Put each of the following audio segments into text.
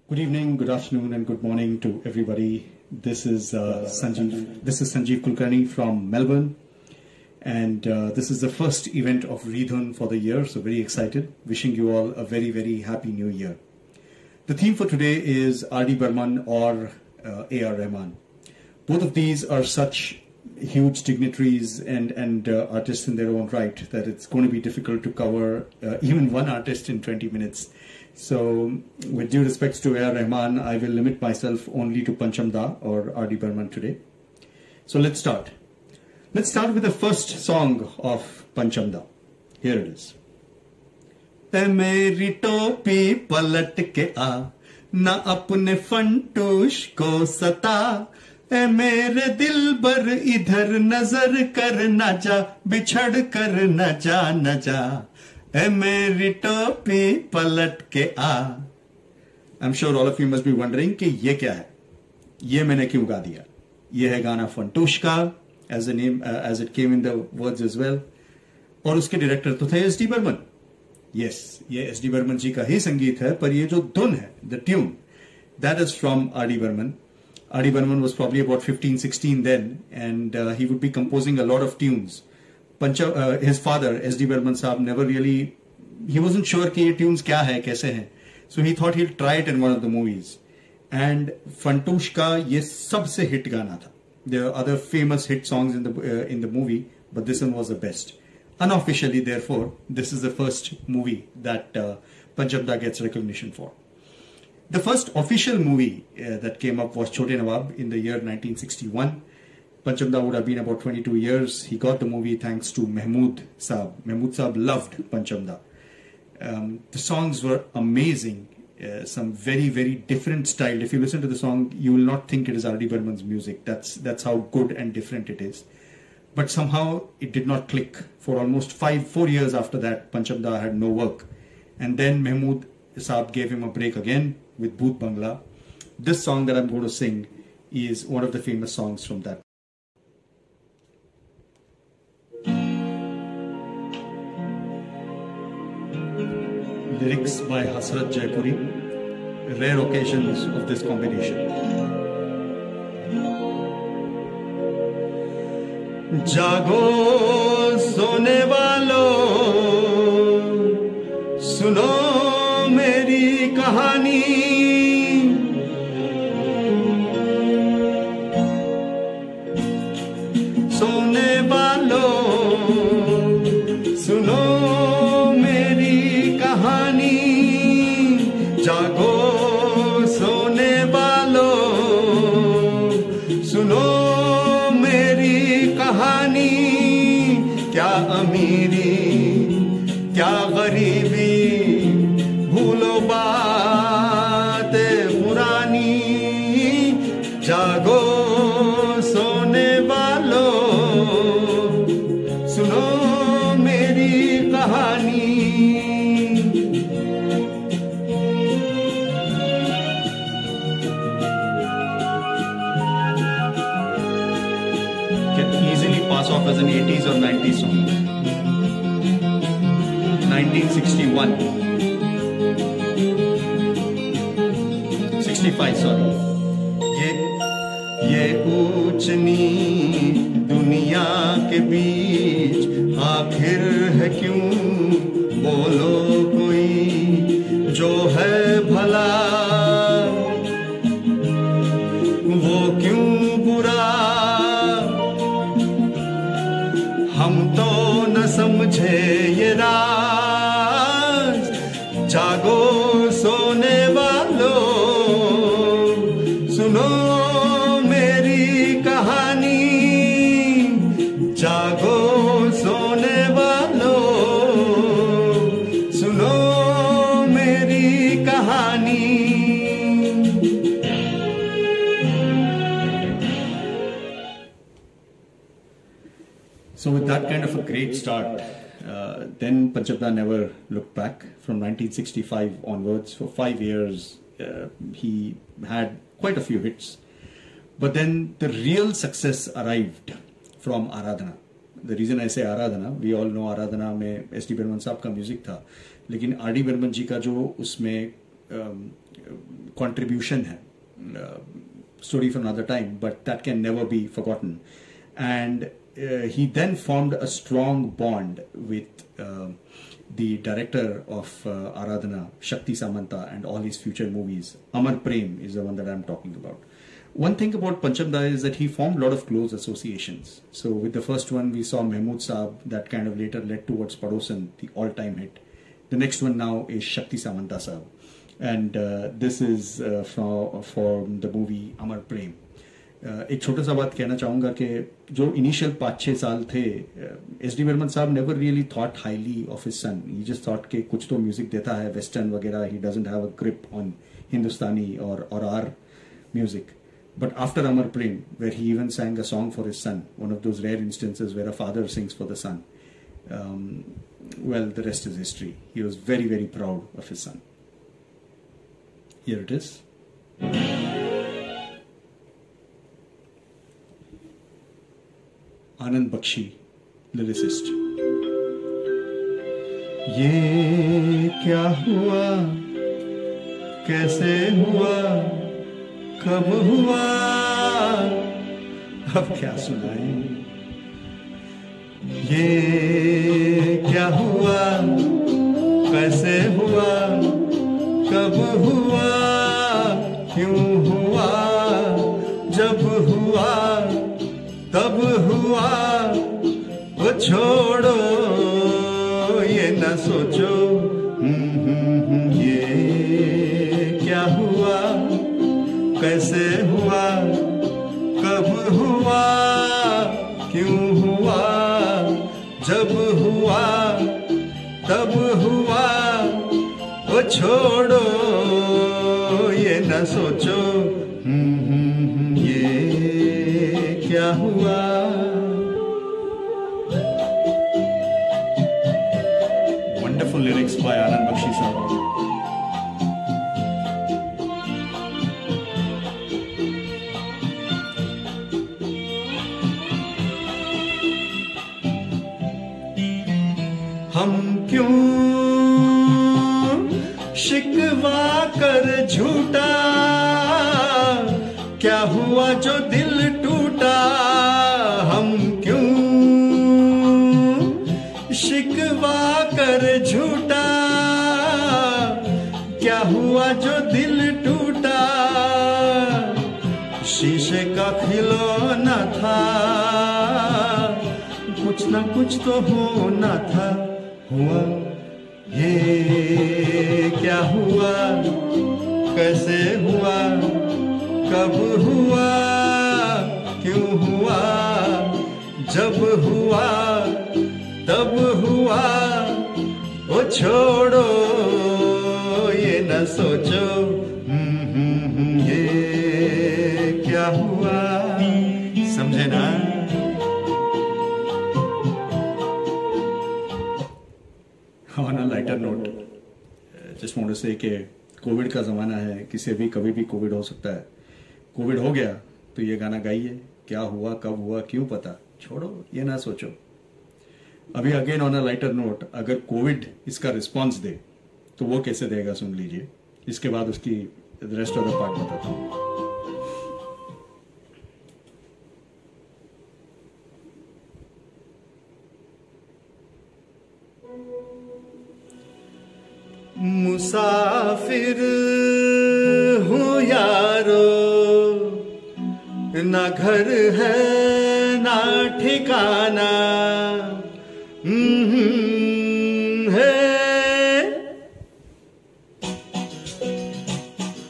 Good evening, good afternoon, and good morning to everybody. This is Sanjeev. This is Sanjeev Kulkarni from Melbourne, and this is the first event of Reedhun for the year. So very excited. Wishing you all a very, very happy New Year. The theme for today is R.D. Burman or A.R. Rahman. Both of these are such huge dignitaries and artists in their own right that it's going to be difficult to cover even one artist in 20 minutes. So, with due respects to A.R. Rahman, I will limit myself only to Pancham Da or R.D. Burman today. So let's start. Let's start with the first song of Pancham Da. Here it is. "ए मेरी टोपी पलट के आ, ना अपने फंटूश को सता, ए मेरे दिल बर इधर नजर कर न जा, बिछड़ कर न जा न जा, ए मेरी टोपी पलट के आ." I'm sure all of you must be wondering कि ये क्या है, ये मैंने क्यों गा दिया. ये है गाना फंटूश का, as the name as it came in the words as well. और उसके डायरेक्टर तो थे एस डी बर्मन. Yes, ये एस डी बर्मन जी का ही संगीत है, पर ये जो धुन है, the tune, that is from R.D. Burman. R.D. Burman was probably about 15, 16 then, and he would be composing a lot of tunes. His father, S.D. Burman Saab, never really, he wasn't sure कि ये tunes क्या है, कैसे हैं. So he thought he'll try it in one of the movies. And Fantoosh का ये सबसे hit गाना था. There are other famous hit songs in the movie, but this one was the best. Unofficially, therefore, this is the first movie that Pancham Da gets recognition for. The first official movie that came up was Chote Nawab in the year 1961. Pancham Da would have been about 22 years. He got the movie thanks to Mahmood Saab. Mahmood Saab loved Pancham Da. The songs were amazing. Some very, very different style. If you listen to the song, you will not think it is R.D. Burman's music. That's how good and different it is. But somehow it did not click. For almost 4 years after that, Pancham Da had no work. And then Mahmood Saab gave him a break again with Bhoot Bangla. This song that I'm going to sing is one of the famous songs from that. Lyrics by Hasrat Jaipuri. Rare occasions of this combination. जागो सोने वालों, सुनो मेरी कहानी, सोने वालों सुनो मेरी कहानी, जागो सोने वालों सुनो मेरी कहानी, क्या अमीरी क्या गरीबी, भूलो बातें पुरानी, जागो सोने वालों सुनो मेरी कहानी. Can easily pass off as an 80s or 90s song. 1961. 65, sorry. ये ऊंच नीच दुनिया के बीच आखिर है क्यों, बोलो कोई जो है भला, वो क्यों बुरा, हम तो न समझे ये राज, जागो सोने वालों सुनो मेरी कहानी, जागो सोने वालों सुनो मेरी कहानी. So with that kind of a great start, then Pancham Da never looked back. From 1965 onwards, for 5 years, he had quite a few hits. But then the real success arrived from Aradhana. The reason I say Aradhana, we all know Aradhana में S.D. Burman साहब का music था, लेकिन R.D. Burman जी का जो उसमें contribution hai. Story for another time, but that can never be forgotten. And he then formed a strong bond with the director of Aradhana, Shakti Samanta, and all his future movies. Amar Prem is the one that I'm talking about. One thing about Pancham Da is that he formed a lot of close associations. So with the first one, we saw Mehmood Saab, that kind of later led towards Padosan, the all-time hit. The next one now is Shakti Samanta Saab. And this is from the movie Amar Prem. एक छोटा सा बात कहना चाहूँगा कि जो initial 5-6 साल थे, एस.डी. बर्मन साहब never really thought highly of his son. He just thought कि कुछ तो म्यूजिक देता है वेस्टर्न वगैरह, he doesn't have a grip on Hindustani or our music. But after Amar Prem, where he even sang a song for his son, one of those rare instances where a father sings for the son, well, the rest is history. He was very, very proud of his son. Here it is. Anand Bakshi, lyricist. ये क्या हुआ, कैसे हुआ, कब हुआ, अब क्या सुनाएं? ये क्या हुआ, कैसे हुआ, कब हुआ, क्यों हुआ, जब हुआ तब हुआ, वो छोड़ो ये न सोचो, ये क्या हुआ, कैसे हुआ, कब हुआ, क्यों हुआ, जब हुआ तब हुआ, वो छोड़ो ये न सोचो, ये क्या हुआ. Wonderful lyrics by Anand Bakshi sahab. हम क्यों शिकवा कर झूठा, क्या हुआ जो दिल टूटा, हम क्यों शिकवा कर झूठा, क्या हुआ जो दिल टूटा, शीशे का खिलौना था, कुछ ना कुछ तो होना था, हुआ ये क्या हुआ, कैसे हुआ, कब हुआ, क्यों हुआ, जब हुआ तब हुआ, वो छोड़ो ये न सोचो, ये क्या हुआ. समझे ना. On a lighter note, just want to say कि कोविड का ज़माना है, किसी भी कभी भी कोविड हो सकता है. कोविड हो गया तो ये गाना गाइए, क्या हुआ, कब हुआ, क्यों पता, छोड़ो ये ना सोचो. अभी again on a lighter note, अगर कोविड इसका रिस्पॉन्स दे तो वो कैसे देगा सुन लीजिए. इसके बाद उसकी रेस्ट ऑफ द पार्ट बताता हूँ. मुसाफिर हूँ यारो, ना घर है ना ठिकाना, है.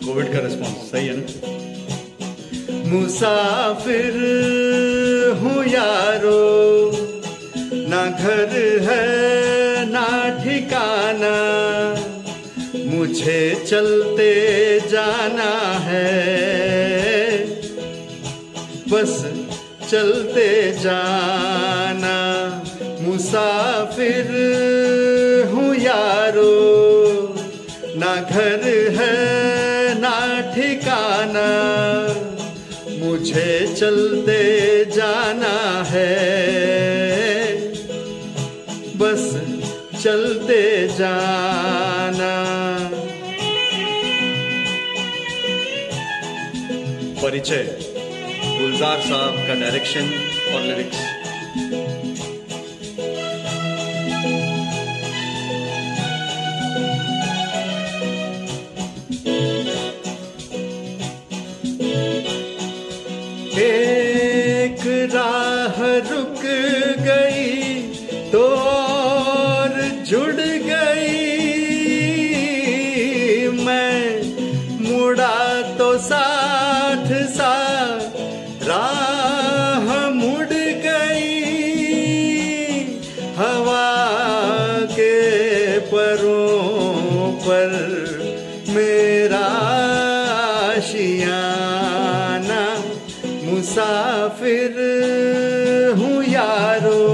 कोविड का रिस्पॉन्स सही है ना. मुसाफिर हूँ यारो, ना घर है ना ठिकाना, मुझे चलते जाना है, बस चलते जाना. मुसाफिर हूँ यारो, ना घर है ना ठिकाना, मुझे चलते जाना है, बस चलते जाना. परिचय, गुलजार साहब का डायरेक्शन और लिरिक्स। एक राह रुक गई तो और जुड़ गई, मैं मुड़ा तो साथ साथ राह मुड़ गई, हवा के परों पर मेरा आशियाना, मुसाफिर हूँ यारो,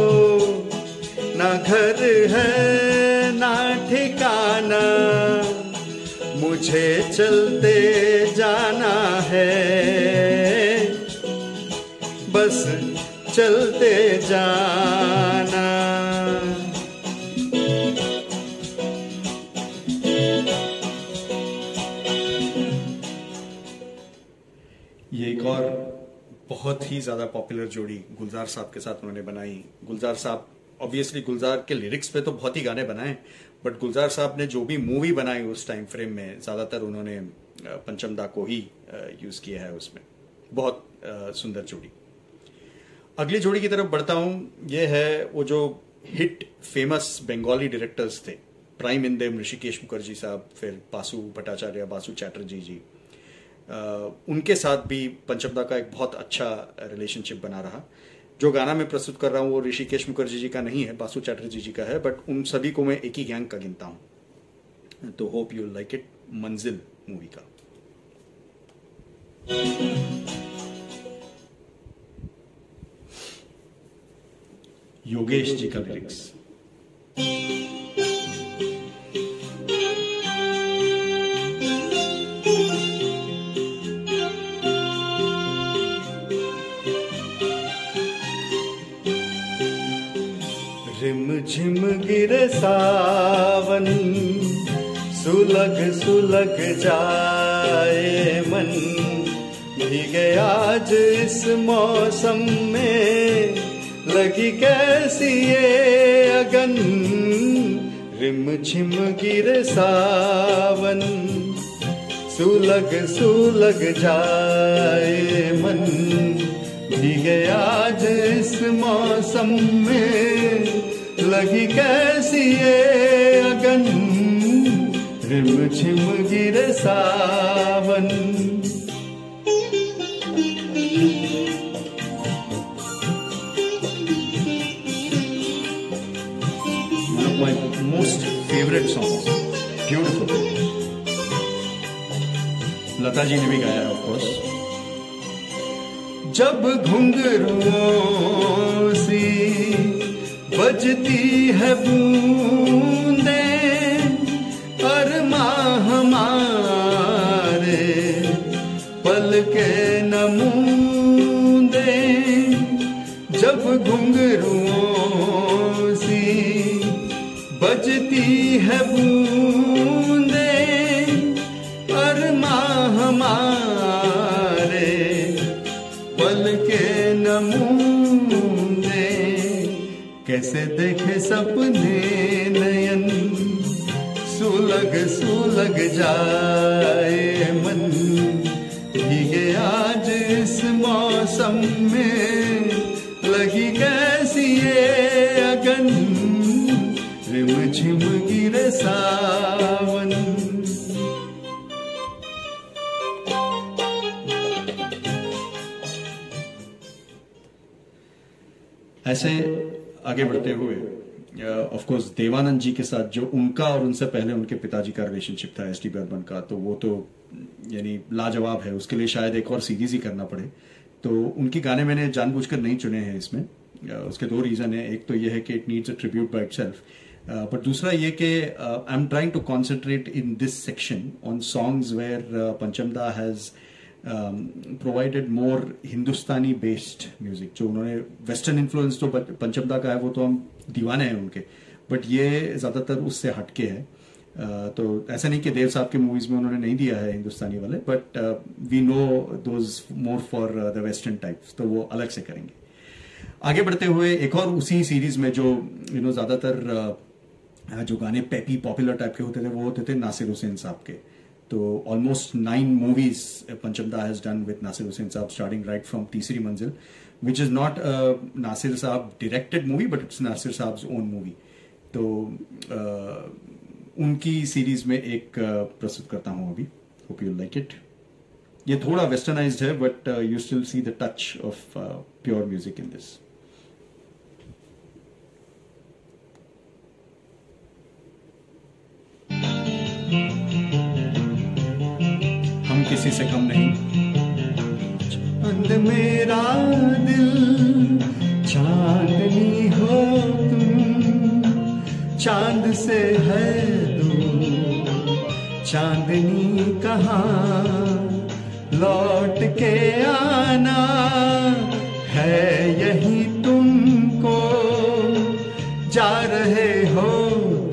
ना घर है ना ठिकाना, मुझे चलते जाना है, बस चलते जाना। ये एक और बहुत ही ज्यादा पॉपुलर जोड़ी गुलजार साहब के साथ उन्होंने बनाई। गुलजार साहब ऑब्वियसली गुलजार के लिरिक्स पे तो बहुत ही गाने बनाए, बट गुलजार साहब ने जो भी मूवी बनाई उस टाइम फ्रेम में ज्यादातर उन्होंने पंचम दा को ही यूज किया है उसमें। बहुत सुंदर जोड़ी। अगली जोड़ी की तरफ बढ़ता हूं। ये है वो जो हिट फेमस बंगाली डायरेक्टर्स थे, prime in them Rishikesh Mukherjee साहब, फिर बासु भट्टाचार्य, बासु चैटर्जी जी। उनके साथ भी पंचम दा का एक बहुत अच्छा रिलेशनशिप बना रहा। जो गाना मैं प्रस्तुत कर रहा हूँ वो ऋषिकेश मुखर्जी जी का नहीं है, बासु चैटर्जी जी का है, बट उन सभी को मैं एक ही गैंग का गिनता हूं। तो होप यू लाइक इट। मंजिल मूवी का योगेश जी का लिरिक्स। रिम झिम गिरे सावन, सुलग सुलग जाए मन, भीगे आज इस मौसम में, लगी कैसी ये अगन। रिम झिम गिरे सावन, सुलग सुलग जाए मन, भीगे आज इस मौसम में, लगी कैसी ये अगन। रिम झिम गिरे सावन। One of my most favorite songs, beautiful. Lata ji ने भी गाया है ऑफ कोर्स। जब घुंघरुओं सी बजती है बूंदे, अरमां हमारे पल के नमूंदे। जब घुंघरुओं सी बजती है बूंदे, अरमां हमारे पल के नमूंदे। कैसे देखे सपने नयन, सुलग सुलग जाए मन, भीगे आज इस मौसम में, लगी कैसी ये अगन। रिम झिम गिरे सावन। ऐसे आगे बढ़ते हुए ऑफ कोर्स देवानंद जी के साथ जो उनका और उनसे पहले उनके पिताजी का रिलेशनशिप था एस टी बर्मन का, तो वो तो यानी लाजवाब है। उसके लिए शायद एक और सीरीज ही करना पड़े। तो उनके गाने मैंने जानबूझकर नहीं चुने हैं इसमें। उसके दो रीजन है। एक तो ये है कि it needs a tribute by itself, but दूसरा ये कि I am trying to concentrate in this section on songs where Pancham da has provided more Hindustani based music. जो उन्होंने वेस्टर्न इन्फ्लुएंस जो पंचम दा का है वो तो हम दीवाने हैं उनके, बट ये ज्यादातर उससे हटके है। तो ऐसा नहीं कि देव साहब के मूवीज में उन्होंने नहीं दिया है हिंदुस्तानी वाले, but we know those more for the western types, तो वो अलग से करेंगे। आगे बढ़ते हुए एक और उसी सीरीज में जो ज्यादातर जो गाने पेपी पॉपुलर टाइप के होते थे वो होते थे नासिर हुसैन साहब के। तो almost 9 movies Panchamda has done with Nasir Hussain Sahab, starting right from तीसरी मंजिल, which is not Nasir Sahab directed movie but it's Nasir Sahab own movie. तो उनकी सीरीज में एक प्रस्तुत करता हूं अभी, होप यू लाइक इट। ये थोड़ा वेस्टर्नाइज्ड है but you still see the touch of pure music in this. हम किसी से कम नहीं, चांद मेरा दिल चांदनी हो तुम, चांद से है दूर चांदनी कहाँ, लौट के आना है यही तुमको, जा रहे हो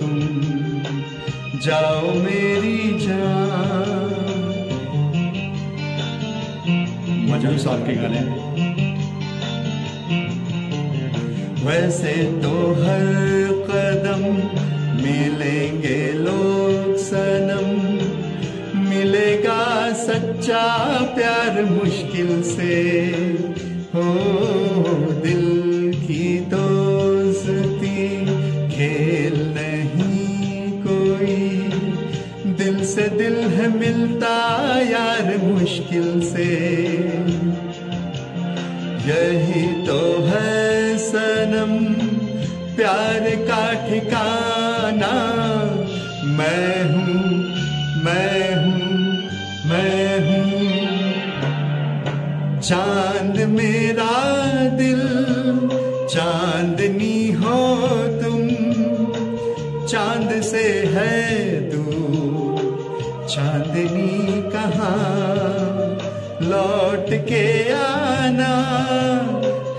तुम जाओ मेरी जान। मजनू साहब के गाने। वैसे तो हर कदम मिलेंगे लोग सनम, मिलेगा सच्चा प्यार मुश्किल से, हो दिल की दोस्ती खेल नहीं कोई, दिल से दिल है मिलता यार मुश्किल से, यही तो है सनम प्यार का ठिकाना, मैं हूँ मैं हूँ मैं हूँ, चांद मेरा दिल चांदनी हो तुम, चांद से है दूर चांदनी कहाँ, लौट के आना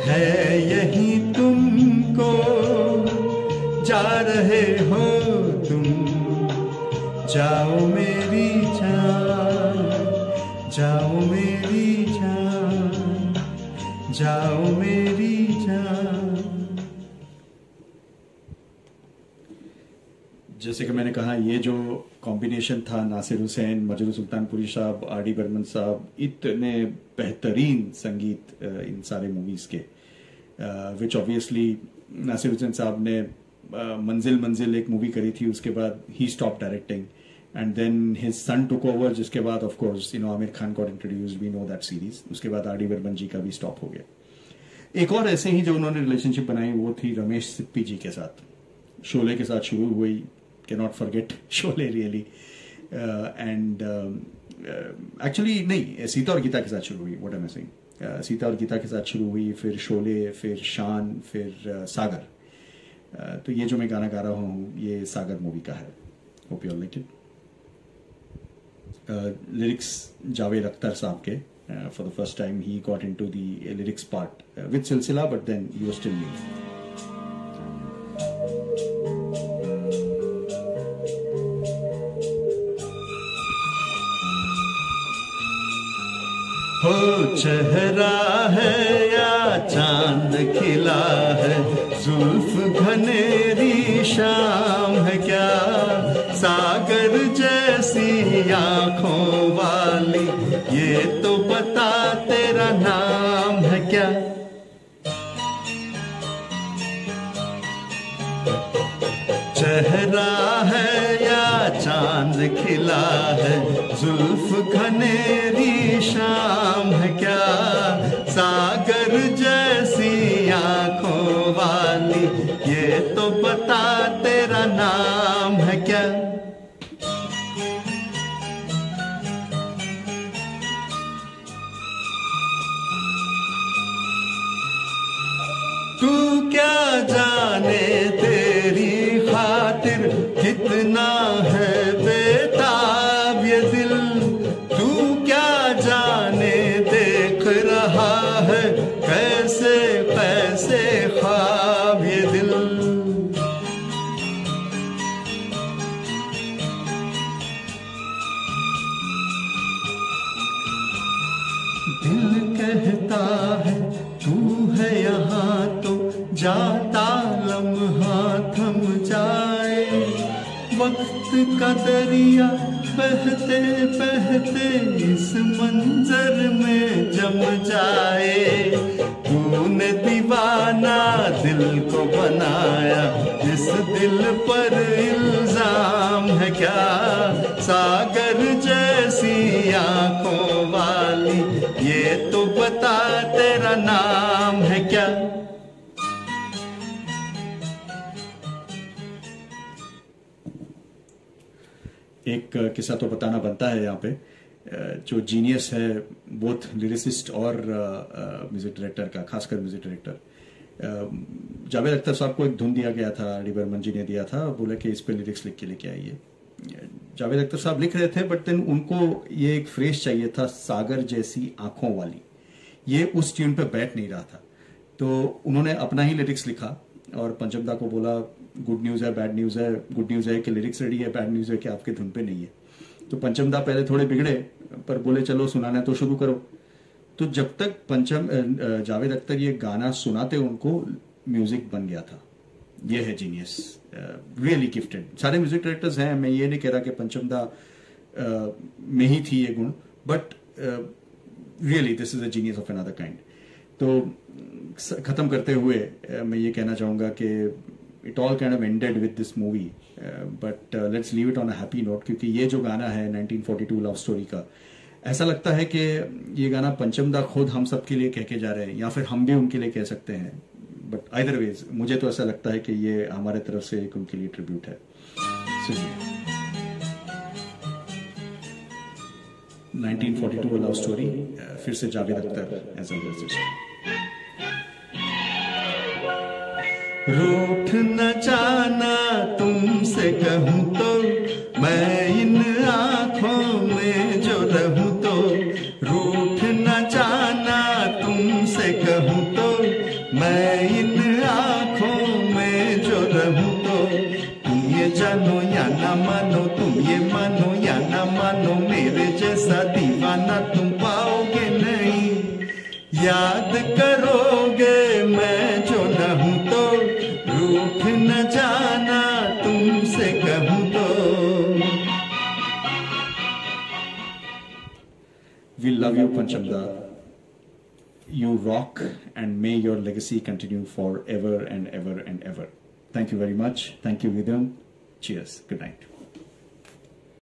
है यही तुमको, जा रहे हो तुम जाओ मेरी जान, जाओ मेरी जान, जाओ मेरी जान। जैसे कि मैंने कहा, ये जो कॉम्बिनेशन था नासिर हुसैन, मजरू सुल्तानपुरी साहब, आर डी बर्मन साहब, इतने बेहतरीन संगीत इन सारे मूवीज के, विच ऑब्वियसली नासिर हुसैन साहब ने मंजिल मंजिल एक मूवी करी थी, उसके बाद he stop directing and then his son took over, जिसके बाद of course Aamir Khan got introduced, we know that series. उसके बाद आर डी बर्मन जी का भी स्टॉप हो गया। एक और ऐसे ही जो उन्होंने रिलेशनशिप बनाई वो थी रमेश सिप्पी जी के साथ। शोले के साथ शुरू हुई, cannot forget Sholay really, and actually नहीं, सीता और गीता के साथ शुरू हुई, what am I saying, Sita और गीता के साथ शुरू हुई, फिर शोले, फिर शान, फिर सागर। तो ये जो मैं गाना गा रहा हूँ ये सागर मूवी का है, hope you like it. Lyrics Javed Akhtar साहब के, for the first time he got into the lyrics part with Silsila, but then he was still new. हो चेहरा है या चांद खिला है, जुल्फ घनेरी शाम है क्या, सागर जैसी आंखों वाली, ये तो बता तेरा नाम है क्या। चेहरा है या चांद खिला है, जुल्फ घनेरी शाम है क्या, सागर जैसी आंखों वाली, ये तो बता तेरा नाम है क्या। तू क्या जाने तेरी खातिर कितना है बेताब ये दिल, तू क्या जाने देख रहा है कैसे कैसे ख्वाब ये दिल। दिल कहता है तू है यहाँ तो जाता लम्हा थम जाए, वक्त का दरिया बहते बहते इस मंजर में जम जाए। तूने दीवाना दिल को बनाया, इस दिल पर इल्जाम है क्या? सागर जैसी आंखों वाली ये तो बता तेरा नाम है क्या? एक किस्सा तो बताना बनता है यहाँ पे। जो जीनियस है बोथ लिरिसिस्ट और म्यूजिक डायरेक्टर का, खासकर म्यूजिक डायरेक्टर जावेद अख्तर साहब को एक धुन दिया गया था, डी बर्मन जी ने दिया था, बोला कि इस पे लिरिक्स लिख के लेके आइए। जावेद अख्तर साहब लिख रहे थे, बट देन उनको ये एक फ्रेज चाहिए था, सागर जैसी आंखों वाली। ये उस ट्यून पे बैठ नहीं रहा था, तो उन्होंने अपना ही लिरिक्स लिखा और पंचमदा को बोला गुड न्यूज़ है, बैड न्यूज़ है। गुड न्यूज़ है कि लिरिक्स रेडी है, बैड न्यूज़ है कि आपके धुन पे नहीं है। तो पंचमदा पहले थोड़े बिगड़े, पर बोले चलो सुनाना तो शुरू करो। तो जब तक जावेद अख्तर ये गाना सुनाते उनको, म्यूजिक बन गया था। ये है जीनियस, रियली गिफ्टेड। सारे म्यूजिक डायरेक्टर्स हैं, मैं ये नहीं कह रहा कि पंचमदा में ही थी ये गुण, but really this is a genius of another kind. तो खत्म करते हुए मैं ये कहना चाहूंगा कि it all kind of ended with this movie, but let's leave it on a happy note, क्योंकि ये जो गाना है 1942 लव स्टोरी का, ऐसा लगता है कि ये गाना पंचमदा खुद हम सब के लिए कह के जा रहे हैं, या फिर हम भी उनके लिए कह सकते हैं। बट आइदर वेज मुझे तो ऐसा लगता है कि ये हमारे तरफ से एक उनके लिए ट्रिब्यूट है। सुनिए 1942 लव स्टोरी, फिर से Javed Akhtar as a musician. रूठ न जाना तुमसे कहूँ तो, मैं इन आँखों में जो रहूँ तो। रूठ न जाना तुमसे कहूँ तो, मैं इन आँखों में जो रहूँ तो। तुम ये जानो या ना मानो, तुम ये मानो या ना मानो, मेरे जैसा दीवाना तुम पाओगे नहीं। याद करोगे मैं जो न हूँ तो, रूठ न जाना तुमसे कहूँ तो। We love you, Panchamda. You rock, and may your legacy continue forever and ever and ever. Thank you very much. Thank you, Vidyan. Cheers. Good night.